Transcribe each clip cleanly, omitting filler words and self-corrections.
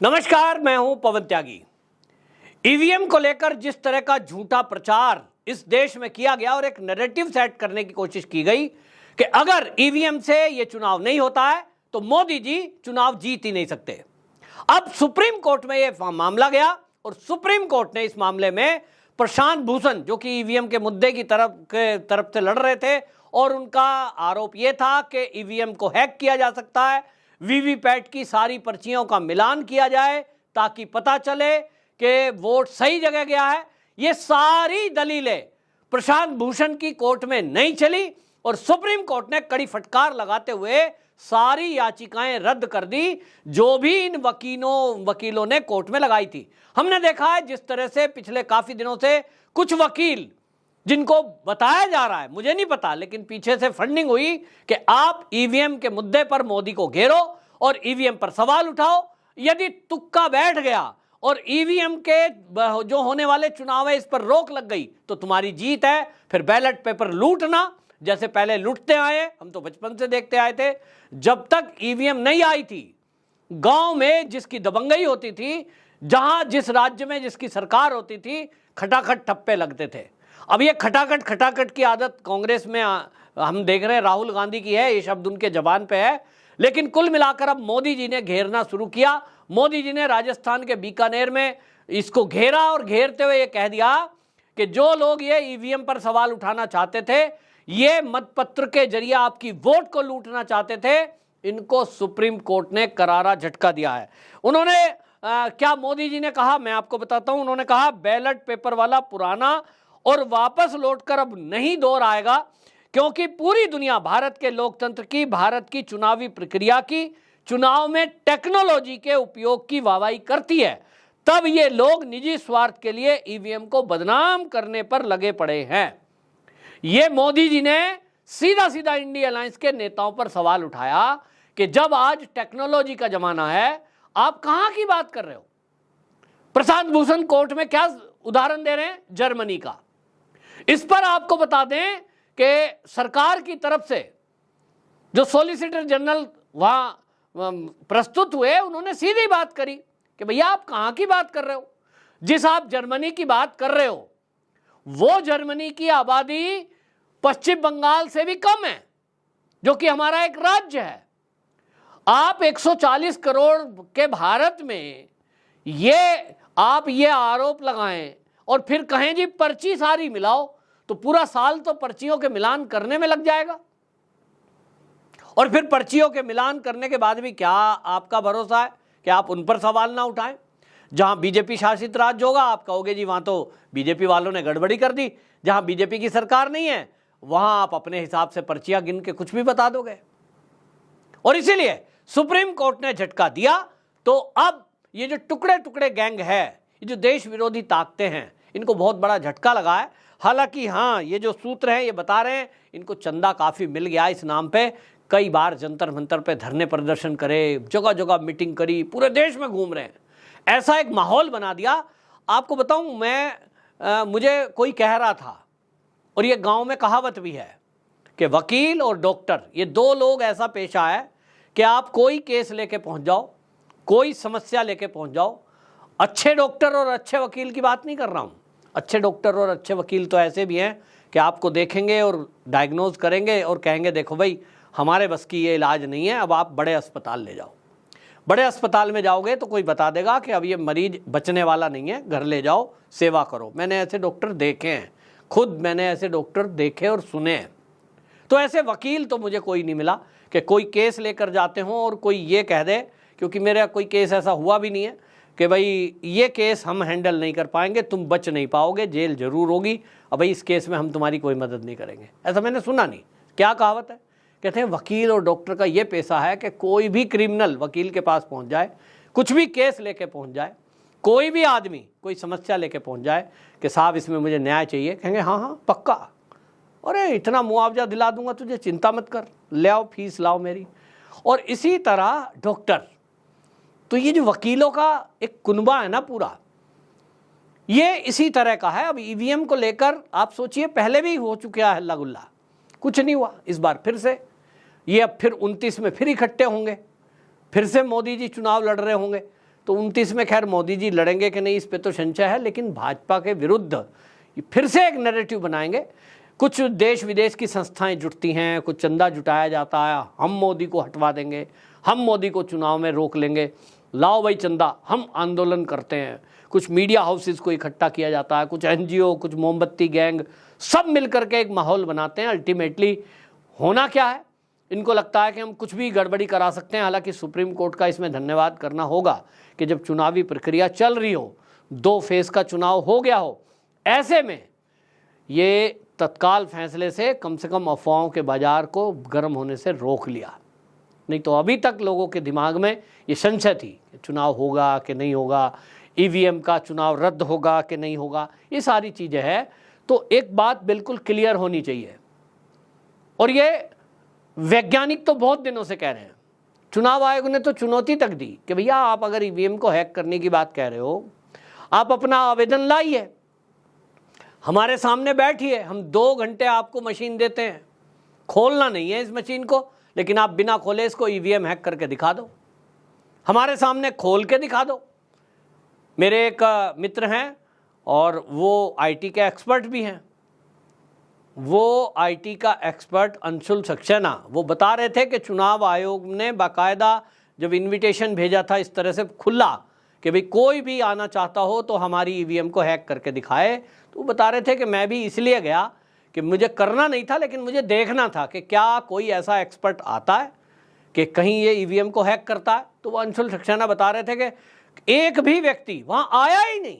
नमस्कार, मैं हूं पवन त्यागी। ईवीएम को लेकर जिस तरह का झूठा प्रचार इस देश में किया गया और एक नैरेटिव सेट करने की कोशिश की गई कि अगर ईवीएम से यह चुनाव नहीं होता है तो मोदी जी चुनाव जीत ही नहीं सकते। अब सुप्रीम कोर्ट में यह मामला गया और सुप्रीम कोर्ट ने इस मामले में प्रशांत भूषण, जो कि ईवीएम के मुद्दे की तरफ से लड़ रहे थे और उनका आरोप यह था कि ईवीएम को हैक किया जा सकता है, वीवीपैट की सारी पर्चियों का मिलान किया जाए ताकि पता चले कि वोट सही जगह गया है। ये सारी दलीलें प्रशांत भूषण की कोर्ट में नहीं चली और सुप्रीम कोर्ट ने कड़ी फटकार लगाते हुए सारी याचिकाएं रद्द कर दी जो भी इन वकीलों ने कोर्ट में लगाई थी। हमने देखा है जिस तरह से पिछले काफी दिनों से कुछ वकील, जिनको बताया जा रहा है, मुझे नहीं पता, लेकिन पीछे से फंडिंग हुई कि आप ईवीएम के मुद्दे पर मोदी को घेरो और ईवीएम पर सवाल उठाओ। यदि तुक्का बैठ गया और ईवीएम के जो होने वाले चुनाव है इस पर रोक लग गई तो तुम्हारी जीत है। फिर बैलेट पेपर लूटना, जैसे पहले लूटते आए, हम तो बचपन से देखते आए थे। जब तक ईवीएम नहीं आई थी, गांव में जिसकी दबंगई होती थी, जहां जिस राज्य में जिसकी सरकार होती थी, खटाखट ठप्पे लगते थे। अब ये खटाखट की आदत कांग्रेस में हम देख रहे हैं राहुल गांधी की है, ये शब्द उनके जबान पे है। लेकिन कुल मिलाकर अब मोदी जी ने घेरना शुरू किया। मोदी जी ने राजस्थान के बीकानेर में इसको घेरा और घेरते हुए ये कह दिया कि जो लोग ये ईवीएम पर सवाल उठाना चाहते थे, ये मतपत्र के जरिए आपकी वोट को लूटना चाहते थे, इनको सुप्रीम कोर्ट ने करारा झटका दिया है। उन्होंने क्या मोदी जी ने कहा, मैं आपको बताता हूं। उन्होंने कहा बैलेट पेपर वाला पुराना और वापस लौटकर अब नहीं दौर आएगा, क्योंकि पूरी दुनिया भारत के लोकतंत्र की, भारत की चुनावी प्रक्रिया की, चुनाव में टेक्नोलॉजी के उपयोग की वाहवाही करती है। तब ये लोग निजी स्वार्थ के लिए ईवीएम को बदनाम करने पर लगे पड़े हैं। ये मोदी जी ने सीधा सीधा इंडिया अलायंस के नेताओं पर सवाल उठाया कि जब आज टेक्नोलॉजी का जमाना है, आप कहां की बात कर रहे हो। प्रशांत भूषण कोर्ट में क्या उदाहरण दे रहे हैं, जर्मनी का। इस पर आपको बता दें कि सरकार की तरफ से जो सॉलिसिटर जनरल वहां प्रस्तुत हुए, उन्होंने सीधी बात करी कि भैया आप कहां की बात कर रहे हो। जिस आप जर्मनी की बात कर रहे हो, वो जर्मनी की आबादी पश्चिम बंगाल से भी कम है, जो कि हमारा एक राज्य है। आप 140 करोड़ के भारत में आप ये आरोप लगाएं और फिर कहें जी पर्ची सारी मिलाओ, तो पूरा साल तो पर्चियों के मिलान करने में लग जाएगा। और फिर पर्चियों के मिलान करने के बाद भी क्या आपका भरोसा है कि आप उन पर सवाल ना उठाएं। जहां बीजेपी शासित राज्य होगा, आप कहोगे जी वहां तो बीजेपी वालों ने गड़बड़ी कर दी। जहां बीजेपी की सरकार नहीं है, वहां आप अपने हिसाब से पर्चियां गिन के कुछ भी बता दोगे। और इसीलिए सुप्रीम कोर्ट ने झटका दिया। तो अब ये जो टुकड़े टुकड़े गैंग है, ये जो देश विरोधी ताकतें हैं, इनको बहुत बड़ा झटका लगा है। हालांकि हाँ, ये जो सूत्र हैं ये बता रहे हैं इनको चंदा काफी मिल गया इस नाम पे। कई बार जंतर मंतर पे धरने प्रदर्शन करे, जगह जगह मीटिंग करी, पूरे देश में घूम रहे हैं, ऐसा एक माहौल बना दिया। आपको बताऊं, मुझे कोई कह रहा था, और ये गांव में कहावत भी है कि वकील और डॉक्टर, ये दो लोग ऐसा पेशा है कि आप कोई केस लेके पहुंच जाओ, कोई समस्या लेके पहुंच जाओ। अच्छे डॉक्टर और अच्छे वकील की बात नहीं कर रहा हूं। अच्छे डॉक्टर और अच्छे वकील तो ऐसे भी हैं कि आपको देखेंगे और डायग्नोज करेंगे और कहेंगे देखो भाई हमारे बस की ये इलाज नहीं है, अब आप बड़े अस्पताल ले जाओ। बड़े अस्पताल में जाओगे तो कोई बता देगा कि अब ये मरीज बचने वाला नहीं है, घर ले जाओ, सेवा करो। मैंने ऐसे डॉक्टर देखे हैं, खुद मैंने ऐसे डॉक्टर देखे और सुने हैं। तो ऐसे वकील तो मुझे कोई नहीं मिला कि कोई केस लेकर जाते हों और कोई ये कह दे, क्योंकि मेरा कोई केस ऐसा हुआ भी नहीं है कि भाई ये केस हम हैंडल नहीं कर पाएंगे, तुम बच नहीं पाओगे, जेल जरूर होगी, अब भाई इस केस में हम तुम्हारी कोई मदद नहीं करेंगे, ऐसा मैंने सुना नहीं। क्या कहावत है, कहते हैं वकील और डॉक्टर का ये पेशा है कि कोई भी क्रिमिनल वकील के पास पहुंच जाए, कुछ भी केस लेके पहुंच जाए, कोई भी आदमी कोई समस्या लेके पहुंच जाए कि साहब इसमें मुझे न्याय चाहिए, कहेंगे हाँ हाँ पक्का, अरे इतना मुआवजा दिला दूंगा तुझे, चिंता मत कर, ले आओ फीस लाओ मेरी। और इसी तरह डॉक्टर, तो ये जो वकीलों का एक कुनबा है ना पूरा, ये इसी तरह का है। अब ईवीएम को लेकर आप सोचिए, पहले भी हो चुका है हल्ला गुल्ला, कुछ नहीं हुआ। इस बार फिर से ये अब फिर 29 में फिर इकट्ठे होंगे, फिर से मोदी जी चुनाव लड़ रहे होंगे। तो 29 में खैर मोदी जी लड़ेंगे कि नहीं इस पे तो संशय है, लेकिन भाजपा के विरुद्ध फिर से एक नैरेटिव बनाएंगे। कुछ देश विदेश की संस्थाएं जुटती हैं, कुछ चंदा जुटाया जाता है, हम मोदी को हटवा देंगे, हम मोदी को चुनाव में रोक लेंगे, लाओ भाई चंदा, हम आंदोलन करते हैं। कुछ मीडिया हाउसेस को इकट्ठा किया जाता है, कुछ एनजीओ, कुछ मोमबत्ती गैंग, सब मिलकर के एक माहौल बनाते हैं। अल्टीमेटली होना क्या है, इनको लगता है कि हम कुछ भी गड़बड़ी करा सकते हैं। हालांकि सुप्रीम कोर्ट का इसमें धन्यवाद करना होगा कि जब चुनावी प्रक्रिया चल रही हो, 2 फेज का चुनाव हो गया हो, ऐसे में ये तत्काल फैसले से कम अफवाहों के बाजार को गर्म होने से रोक लिया। नहीं तो अभी तक लोगों के दिमाग में ये संशय थी कि चुनाव होगा कि नहीं होगा, ईवीएम का चुनाव रद्द होगा कि नहीं होगा, ये सारी चीज़ें हैं। तो एक बात बिल्कुल क्लियर होनी चाहिए, और ये वैज्ञानिक तो बहुत दिनों से कह रहे हैं, चुनाव आयोग ने तो चुनौती तक दी कि भैया आप अगर ईवीएम को हैक करने की बात कह रहे हो, आप अपना आवेदन लाइए, हमारे सामने बैठिए, हम 2 घंटे आपको मशीन देते हैं, खोलना नहीं है इस मशीन को, लेकिन आप बिना खोले इसको ईवीएम हैक करके दिखा दो, हमारे सामने खोल के दिखा दो। मेरे एक मित्र हैं और वो आईटी के एक्सपर्ट भी हैं, वो आईटी का एक्सपर्ट अंशुल सक्सेना, वो बता रहे थे कि चुनाव आयोग ने बाकायदा जब इनविटेशन भेजा था इस तरह से खुला कि भाई कोई भी आना चाहता हो तो हमारी ईवीएम को हैक करके दिखाए, तो वो बता रहे थे कि मैं भी इसलिए गया कि मुझे करना नहीं था, लेकिन मुझे देखना था कि क्या कोई ऐसा एक्सपर्ट आता है कि कहीं ये ईवीएम को हैक करता है। तो वो अंशुल सक्सेना बता रहे थे कि एक भी व्यक्ति वहां आया ही नहीं,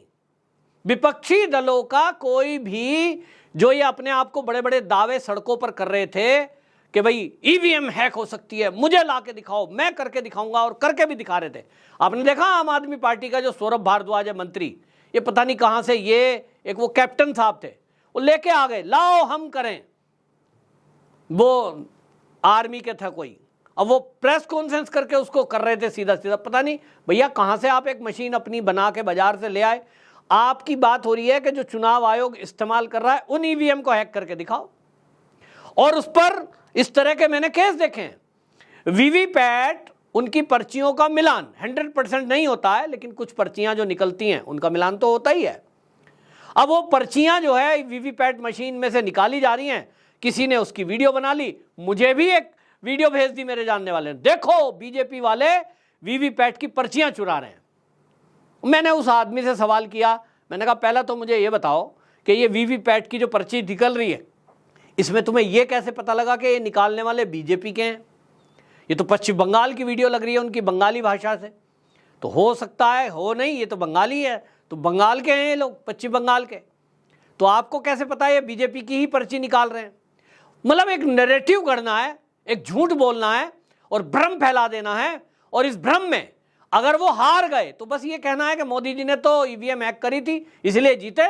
विपक्षी दलों का कोई भी, जो ये अपने आप को बड़े बड़े दावे सड़कों पर कर रहे थे कि भाई ईवीएम हैक हो सकती है, मुझे ला के दिखाओ, मैं करके दिखाऊंगा, और करके भी दिखा रहे थे। आपने देखा आम आदमी पार्टी का जो सौरभ भारद्वाज है मंत्री, ये पता नहीं कहां से, ये एक वो कैप्टन साहब थे, वो लेके आ गए, लाओ हम करें, वो आर्मी के था कोई, अब वो प्रेस कॉन्फ्रेंस करके उसको कर रहे थे सीधा सीधा। पता नहीं भैया कहां से आप एक मशीन अपनी बना के बाजार से ले आए। आपकी बात हो रही है कि जो चुनाव आयोग इस्तेमाल कर रहा है उन ईवीएम को हैक करके दिखाओ, और उस पर इस तरह के मैंने केस देखे हैं। वीवीपैट, उनकी पर्चियों का मिलान 100% नहीं होता है, लेकिन कुछ पर्चियां जो निकलती हैं उनका मिलान तो होता ही है। अब वो पर्चियां जो है वीवीपैट मशीन में से निकाली जा रही हैं, किसी ने उसकी वीडियो बना ली, मुझे भी एक वीडियो भेज दी मेरे जानने वाले ने, देखो बीजेपी वाले वीवीपैट की पर्चियां चुरा रहे हैं। मैंने उस आदमी से सवाल किया, मैंने कहा पहला तो मुझे ये बताओ कि ये वीवीपैट की जो पर्ची निकल रही है, इसमें तुम्हें ये कैसे पता लगा कि ये निकालने वाले बीजेपी के हैं? ये तो पश्चिम बंगाल की वीडियो लग रही है, उनकी बंगाली भाषा से, तो हो सकता है, हो नहीं, ये तो बंगाली है, तो बंगाल के हैं ये लोग, पश्चिम बंगाल के, तो आपको कैसे पता है ये बीजेपी की ही पर्ची निकाल रहे हैं? मतलब एक नैरेटिव गढ़ना है, एक झूठ बोलना है और भ्रम फैला देना है, और इस भ्रम में अगर वो हार गए तो बस ये कहना है कि मोदी जी ने तो ईवीएम हैक करी थी इसलिए जीते,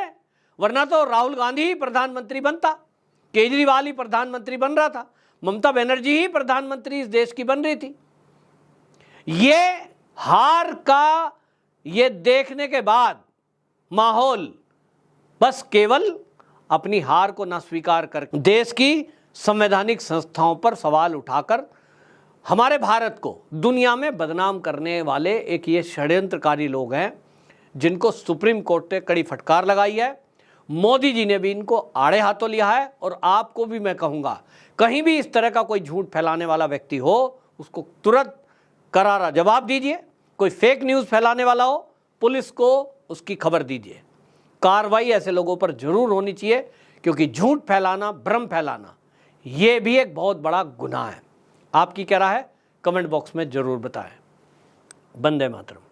वरना तो राहुल गांधी ही प्रधानमंत्री बनता, केजरीवाल ही प्रधानमंत्री बन रहा था, ममता बनर्जी ही प्रधानमंत्री इस देश की बन रही थी। ये हार का ये देखने के बाद माहौल बस केवल अपनी हार को ना स्वीकार कर देश की संवैधानिक संस्थाओं पर सवाल उठाकर हमारे भारत को दुनिया में बदनाम करने वाले एक ये षड्यंत्रकारी लोग हैं, जिनको सुप्रीम कोर्ट ने कड़ी फटकार लगाई है। मोदी जी ने भी इनको आड़े हाथों लिया है, और आपको भी मैं कहूँगा कहीं भी इस तरह का कोई झूठ फैलाने वाला व्यक्ति हो, उसको तुरंत करारा जवाब दीजिए। कोई फेक न्यूज़ फैलाने वाला हो, पुलिस को उसकी खबर दीजिए। कार्रवाई ऐसे लोगों पर जरूर होनी चाहिए, क्योंकि झूठ फैलाना, भ्रम फैलाना, ये भी एक बहुत बड़ा गुनाह है। आपकी क्या राय है? कमेंट बॉक्स में जरूर बताएं। वंदे मातरम।